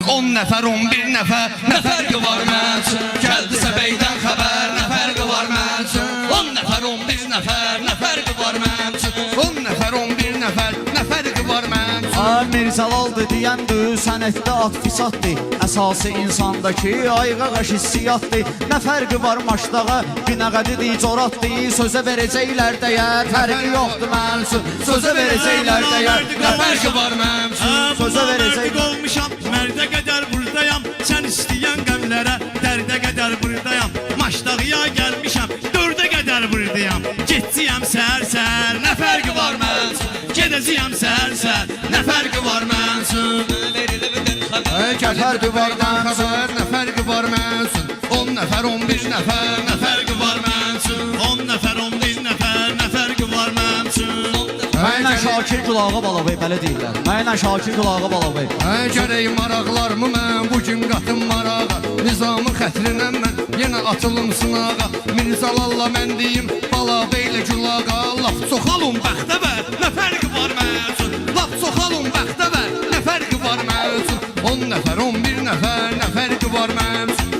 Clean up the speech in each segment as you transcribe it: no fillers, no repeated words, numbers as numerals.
10 nəfər, 11 nəfər, nə fərqi var mən üçün? Gəldisə beydən xəbər, nə fərqi var mən üçün? 10 nəfər, 11 nəfər, nə fərqi var mən üçün? 10 nəfər, 11 nəfər, nə fərqi var mən üçün? Mirzalaldır deyəndür, sənətdə atfisatdır. Əsası insandakı ayğaq hissiyatdır. Nə fərqi var maşdağa, binəqədidir, coratdır. Sözə verəcəklər dəyər, fərqi yoxdur mən üçün. Sözə verəcəklər dəyər, nə fərqi var mən üçün? Sözə verəcək olmuşam, mərdə qədər buradayam. Sən istəyən qəmlərə, dərdə qədər buradayam. Maşdağıya gəlmişəm, dördə qədər buradayam. Getciyəm səhər-səhər, nə fərqi var mən üçün? Gedəcəyəm səhər-səhər, nə fərqi var mən üçün? Fərqi var mən xəbər, nə fərqi var mən üçün? 10 nəfər, 11 nəfər, nə fərqi var mən üçün? 10 nəfər, 11 nəfər, nə fərqi var mən üçün? Mənlə Şakir Gülağa Balavey, belə deyirlər. Mənlə Şakir Gülağa Balavey. Gərək maraqlarımı mən bugün qatım marağa. Nizamın xətrinə mən yenə atılım sınağa. Mirzalalla mən deyim, Balaveylə Gülağa. Laf çoxalım bəxtəvər, nə fərqi var mən üçün? Laf çoxalım bəxtəvər, nə fərqi var mən üçün? 10 nəfər, 11 nəfər, nə fərqi var mən üçün?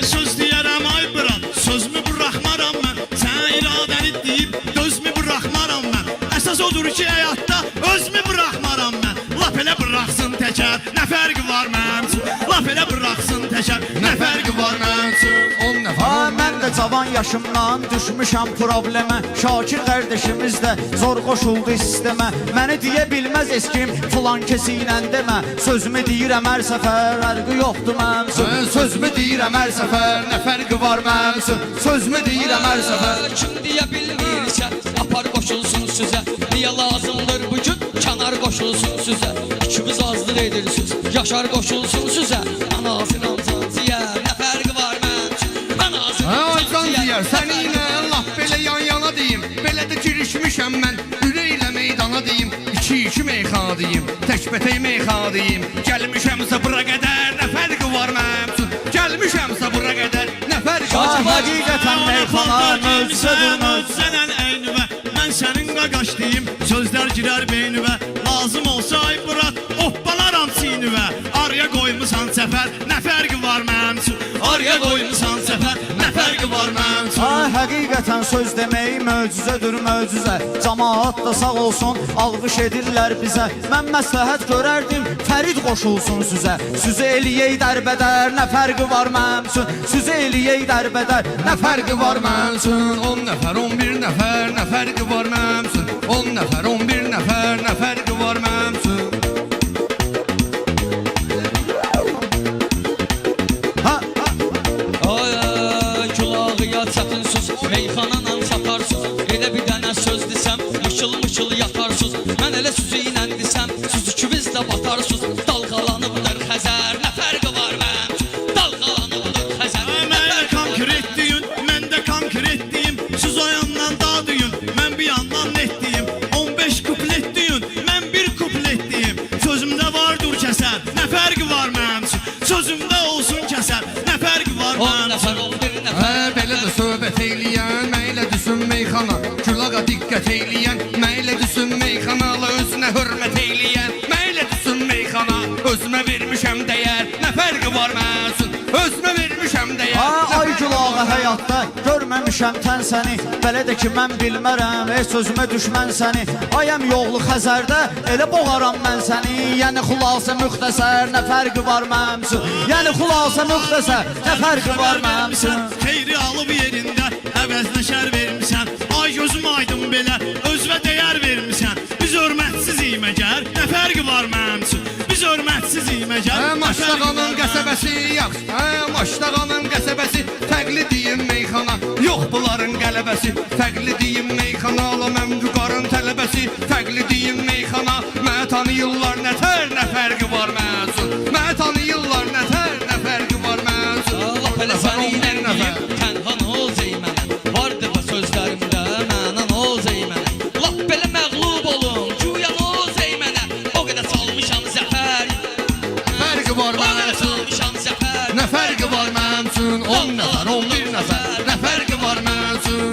Söz deyərəm ay bırak, sözümü bıraxmaram mən. Sən iradəni deyib, gözümü bıraxmaram mən. Əsas odur ki, həyatda özümü bıraxmaram mən. Lap elə bıraxsın təkər, nə fərqi var mən üçün? Lap elə bıraxsın təkər, nə fərqi var mən üçün? 10 nəfər, Mən də cavan yaşımdan düşmüşəm problemə. Şakir qardaşımız da zor qoşuldu sistemə. Məni deyə bilməz eskim filan kesiylə demə. Sözümü deyirəm hər səfər, fərqi yoxdur mən üçün. sözümü deyirəm hər səfər, nə fərqi var mən üçün? Sözümü deyirəm hər səfər. Kim deyə bilmirsə, apar qoşulsun sizə. Niyə lazımdır bugün, kənar qoşulsun sizə. İkimiz azlıq edirsiniz, Yaşar qoşulsun sizə. Anasını amcanciyər, nə fərqi var mən üçün? Anasını Amcanciyər, səninlə laf belə yan-yana deyim. Belə də girişmişəm mən, ürəklə meydana deyim. 2-2 meyxana deyim, təkbətək meyxana deyim. Gəlmişəmsə bura qədər, nə fərqi var mən üçün? Gəlmişəmsə bura qədər, nə fərqi var mən üçün? Həqiqətən meyxana möcüzədir, möcüzənən əynivə. Mən sənin qaqaşdıyım, sözlər girər beynivə. Lazım olsa ay Murat, hoppalaram sinivə. Araya qoymusan səfər, nə fərqi var mənim üçün? Araya qoymusan səfər, nə fərqi var mənim üçün? Həqiqətən söz demək möcüzədir, möcüzə. Camaat da sağ olsun, alqış edirlər bizə. Mən məsləhət görərdim, Fərid qoşulsun sizə. Süzə eləyək dərbədər, nə fərqi var mənim üçün? Süzə eləyək dərbədər, nə fərqi var mənim üçün? 10 nəfər, 11 nəfər, nə fərqi var mənim üçün? 10 nəfər, 11 nəfər, nə fərqi var mənim üçün? çətin söz, meyxananan satarsız. Elə bir dənə söz desəm, mışıl-mışıl yatarsız. Mən elə sözü ilə desəm, siz ikimiz də batarsız. Dalğalanıbdır Xəzər, nə fərqi var mənim üçün? Dalğalanıbdır Xəzər, nə fərqi var konkret deyin, mən də konkret deyim. Siz o yandan da deyin, mən bir yandan net deyim. 15 kuplet deyin, mən bir kuplet deyim. Sözümdə vardır kəsər, nə fərqi var mənim üçün? Sözümdə olsun kəsər, nə fərqi var mənim üçün? Belə də söhbət eyləyən, məylə düşün meyxana. Gülağa diqqət eyləyən, məylə düşün meyxanalı. Özünə hörmət eyləyən, məylə düşün meyxana. Özümə vermişəm dəyər, nə fərqi var mən üçün? Özümə vermişəm dəyər, nə Ay fərqi var Gülağa həyatda görməmişəm tən səni. Belə də ki mən bilmərəm, sözümə düşmən səni. Ayəm yoxlu Xəzərdə, elə boğaram mən səni. Yəni xülasə müxtəsər, nə fərqi var mənim üçün? Yəni xülasə müxtəsər, nə fərqi var mənim üçün? Xeyri alıb yerində, əvəzinə şər vermişsən. Ay gözüm aydın belə, özvə dəyər vermişsən. Biz hörmətsiz məgər, nə fərqi var mənim üçün? Biz hörmətsiz məgər, Maşdağanın qəsəbəsi yaxşı, Maşdağanın qəsəbəsi fərqli deyim meyxana. Yox bunların qələbəsi, fərqli deyim meyxana. Ala mən vüqarın tələbəsi, fərqli deyim meyxana. Mənə tanıyırlar nətər, nə fərqi var mən üçün? Mənə tanıyırlar nətər, nə fərqi var mən üçün? Allah belə səni ilə deyim, tənha nə olacaq mənə? Vardır bu sözlərimdə, mənə nə olacaq mənə? Lap belə məğlub olun, güya nə olacaq mənə? O qədər çalmışam zəfər, Fərqi var o mən qədər üçün? çalmışam zəfər. Nə fərqi var mən üçün? 10 nəfər, 11 nəfər, nə fərqi var mən üçün?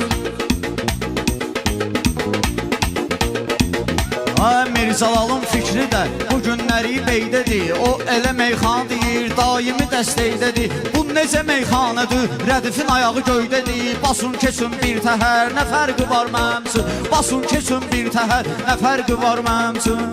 Mirzalalın fikri Fikri də bu günləri beydədir. O elə meyxan deyir, daimi dəstəkdədir. Bu necə meyxanədir, rədifin ayağı göydədir. Basın keçin bir təhər, nə fərqi var mənim üçün? Basın keçin bir təhər, nə fərqi var mənim üçün?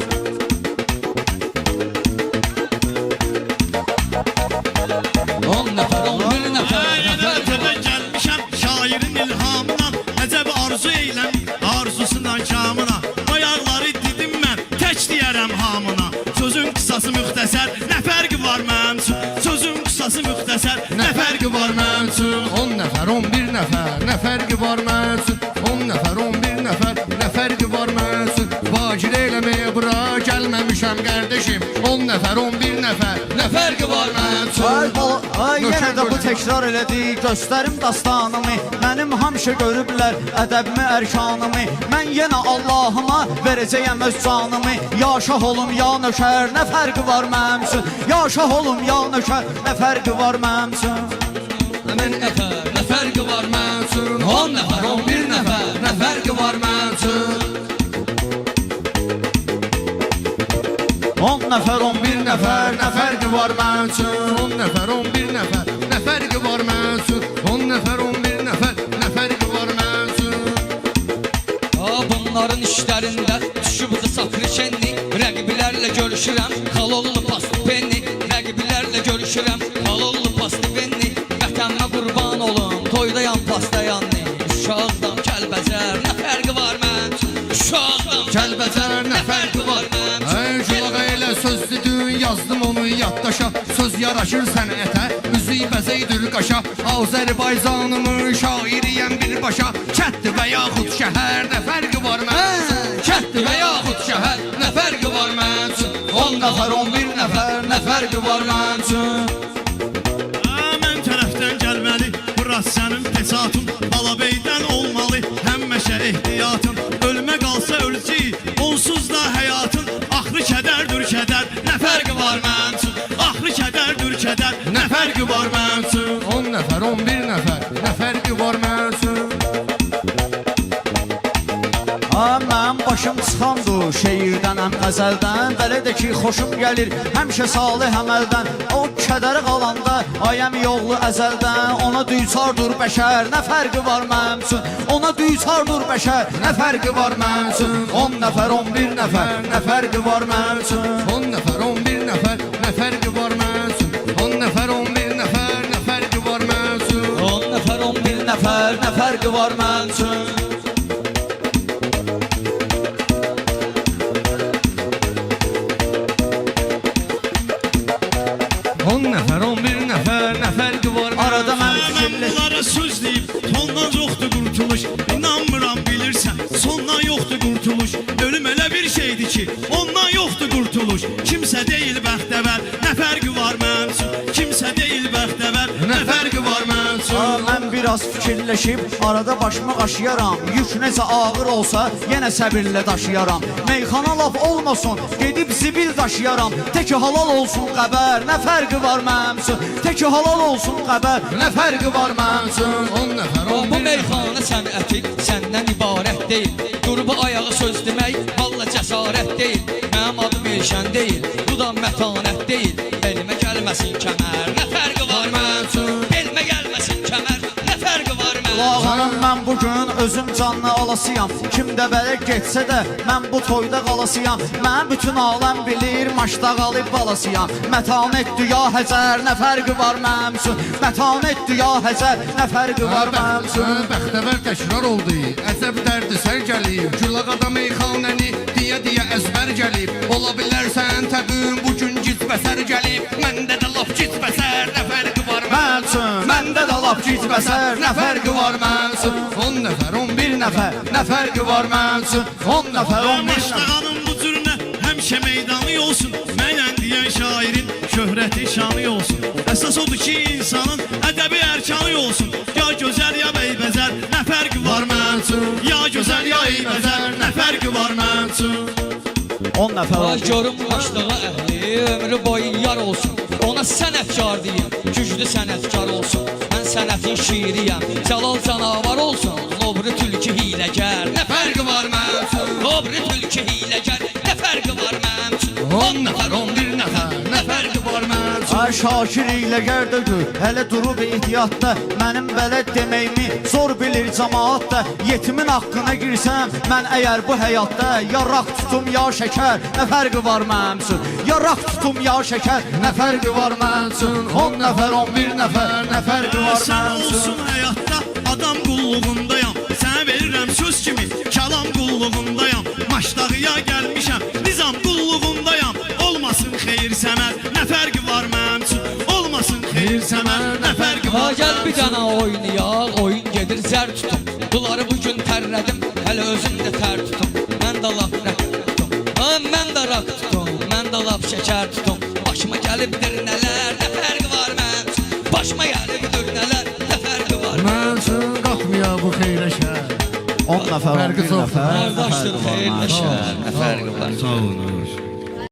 10 nəfər, 11 nəfər, Yenə təbə gəlmişəm şairin ilhamına. Əcəb arzu eyləm, arzusuna kamına. Bayaqları dedim mən, tək deyərəm hamına. Sözün qısası müxtəsər, nə fərqi var mənim üçün? Sözün qısası müxtəsər, Nə fərqi var mənim üçün? 10 nəfər, 11 nəfər, nə fərqi var mənim üçün? 10 nəfər, 11 nəfər, nə fərqi var mənim üçün? Vacir eləməyə bura gəlməmişəm qardeşim. 10 nəfər, 11 nəfər, nə fərqi var mənim üçün? Ay bala, ay yenə də bu təkrar elədi. Göstərim dastanımı, mənim həmişə görüblər ədəbimi, ərkanımı. Mən yenə Allahıma verəcəyəm öz canımı. Ya şah olum, ya nökər, nə fərqi var mənim üçün? Ya şah olum, ya nökər, nə fərqi var mənim üçün? Mən nəfər, nə fərqi var Mənim üçün 10 nəfər, 11 nəfər, nə fərqi var mənim üçün? 10 nəfər, 11 nəfər, nə fərqi var mənim üçün? 10 nəfər, 11 nəfər, nə fərqi var mənim üçün? 10 nəfər, 11 nəfər, nə fərqi var mənim üçün? Bunların işlərində düşübdü sakri şenli. Rəqiblərlə görüşürəm, xalollu pastı penni. Rəqiblərlə görüşürəm, xalollu pastı penni. Vətənmə qurban olum, toydayam pasta yanni. Uşaqdan Kəlbəcər, nə fərqi var mən? Uşaqdan Kəlbəcər, nə fərqi var? Ey culağa elə söz dedin, yazdım onu yaddaşa. Söz yaraşır sənətə, müzik bəzəkdir qaşa. Azərbaycanımın şairiyəm birbaşa. Kətdir və yaxud şəhər, nə fərqi var mən? Kətdir və yaxud şəhər, nə fərqi var mən? 10 nəfər, 11 nəfər, nə fərqi var mən? Mən tərəfdən gəlməli, burası sənin pesatın. Balabeydən olmalı, həmməşə ehtiyatın. Ölmə qalsa ölçü, onsuz da həyatın. Axırı kədərdir kədər, nə fərqi var mənim üçün? Axırı kədərdir kədər, nə fərqi var mənim üçün? 10 nəfər, 11 nəfər, nə fərqi var mən? Mənim başım çıxandır şeirdən, həm qəzəldən. Belə də ki, xoşum gəlir həmişə salih əməldən. O kədəri qalanda, ayəm yollu əzəldən. Ona düçardır bəşər, nə fərqi var mənim üçün? Ona düçardır bəşər, nə fərqi var mənim üçün? 10 nəfər, 11 nəfər, nə fərqi var mənim üçün? 10 nəfər, 11 nəfər, nə fərqi var mən? 10 nəfər, 11 nəfər, nə fərqi var mən? 10 nəfər, 11 nəfər, nə fərqi var mənim üçün? 10 nəfər, 11 nəfər, nə fərqi var mən? Arada mən Mən fikirləşdim. bunlara söz deyib, tondan yoxdur qurtuluş. İnanmıram bilirsən, sondan yoxdur qurtuluş. Ölüm elə bir şeydir ki, ondan yoxdur qurtuluş. Kimsə deyil bəxtəvər, nə fərqi var mənim üçün? Kimsə deyil bəxtəvər, Nə fərqi var mən? Mən biraz fikirləşib, arada başımı qaşıyaram. Yük necə ağır olsa, yenə səbirlə daşıyaram. Meyxana laf olmasın, gedib zibil daşıyaram. Teki halal olsun qəbər, nə fərqi var mənim üçün? Teki halal olsun qəbər, nə fərqi var mənim üçün? 10 nəfər, Bu 11 nəfər. meyxana sənəti səndən ibarət deyil. Qurba ayağı söz demək, valla cəsarət deyil. Mənim adım Elşən deyil, bu da mətanət deyil. Elmə gəlməsin kəmər, nə fərqi var mənim üçün? Elmə gəlməsin kəmər, nə fərqi var mənim üçün? Lağanım mən bugün özüm canlı alasıyam. Kim də belə getsə də mən bu toyda qalasıyam. Mən bütün aləm bilir maçda qalıb balasıyam. Mətanət düya həzər, nə fərqi var mənim üçün? Mətanət düya həzər, nə fərqi var mənim üçün? Bəxtəvər təkrar oldu, əcəb dərdi sər gəlib. Gülağada meyxanəni deyə əzbər gəlib. Ola bilərsən təbün bugün gizbəsər gəlib. Məndə də laf gizbəsər, nə fərqi var Mənim üçün, məndə də laf gizbəsər, nə fərqi var mənim üçün? 10 nəfər, 11 nəfər, nə fərqi var mənim üçün? 10 nəfər, 11 nəfər. Maçlağanın bu cürünə həmişə meydanı olsun. Mənən deyən şairin şöhrəti şanı olsun. Əsas odur ki, insanın ədəbi ərkanı olsun. Ya gözəl ya beybəzər, nə fərqi var mənim üçün? Ya gözəl ya beybəzər, nə fərqi var mənim üçün? 10 nəfər Ay oldu. görüm başlığı əhli, ömrü boyu yar olsun. Ona sənətkar deyim, güclü sənətkar olsun. Mən sənətin şiiriyəm, Cəlal canavar olsun. Lobri tülkü hiləgər, nə fərqi var mənim üçün? Lobri tülkü hiləgər, nə fərqi var mənim üçün? 10 nəfər, 11 nəfər, nə fərqi var mən üçün? Ay Şakir ilə gərdəgü, hələ durub ehtiyatda. Mənim belə deməyimi zor bilir cəmaat da. Yetimin haqqına girsəm, mən əgər bu həyatda yaraq tutum ya şəkər, nə fərqi var mənim üçün? Yaraq tutum ya şəkər, nə fərqi var mənim üçün? 10 nəfər, 11 nəfər, nə fərqi var Sən mənim üçün? olsun həyatda adam qulluğundayam. Sənə verirəm söz kimi kəlam qulluğundayam. Maçdağıya gəlmişəm, nizam qulluğundayam. Olmasın xeyir səmər, nə fərqi var mənim üçün? Olmasın xeyir səmər, nə fərqi Ha var gel mənim bir üçün? tane oynayaq, oyun gedir zər tutum. Bunları bugün tərlədim, hələ özüm də tər tutum. Mən də lap rək tutum, ha mən də rak tutum, mən də lap şəkər tutum. Başıma gəlibdir nələr, nə fərqi var mənim üçün? Başıma gəlibdir nələr, nə fərqi var? Mən üçün qatmaya bu xeyrə şər. 10 nəfər, Fərqi 11 çox. nəfər, nə Qardaşdır, fərqi var xeyirlə mənim üçün? şər, nə fərqi var? Sağ olun.